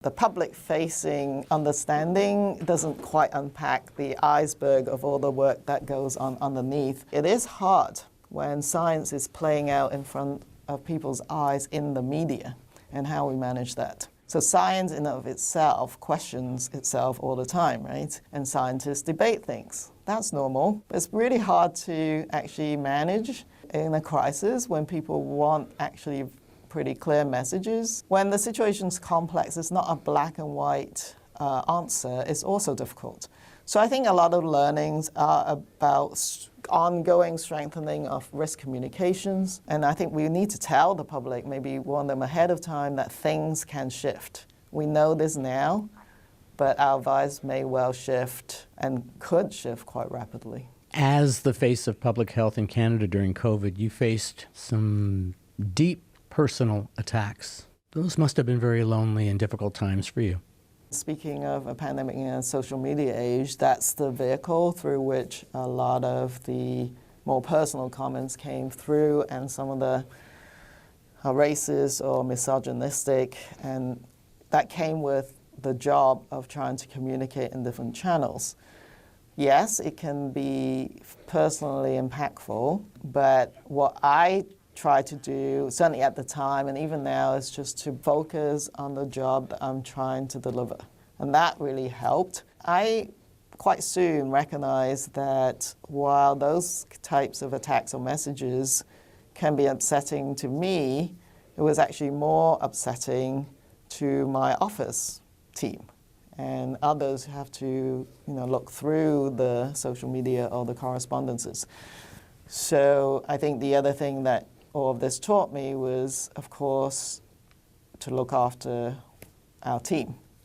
The public-facing understanding doesn't quite unpack the iceberg of all the work that goes on underneath. It is hard when science is playing out in front of people's eyes in the media, and how we manage that. So science in and of itself questions itself all the time, right? And scientists debate things. That's normal. It's really hard to actually manage in a crisis when people want actually pretty clear messages. When the situation's complex, it's not a black and white answer. It's also difficult. So I think a lot of learnings are about ongoing strengthening of risk communications. And I think we need to tell the public, maybe warn them ahead of time, that things can shift. We know this now, but our advice may well shift and could shift quite rapidly. As the face of public health in Canada during COVID, you faced some deep personal attacks. Those must have been very lonely and difficult times for you. Speaking of a pandemic in a social media age, that's the vehicle through which a lot of the more personal comments came through, and some of the racist or misogynistic, and that came with the job of trying to communicate in different channels. Yes, it can be personally impactful, but what I try to do, certainly at the time and even now, is just to focus on the job that I'm trying to deliver. And that really helped. I quite soon recognized that while those types of attacks or messages can be upsetting to me, it was actually more upsetting to my office team and others who have to look through the social media or the correspondences. So I think the other thing that all of this taught me was, of course, to look after our team.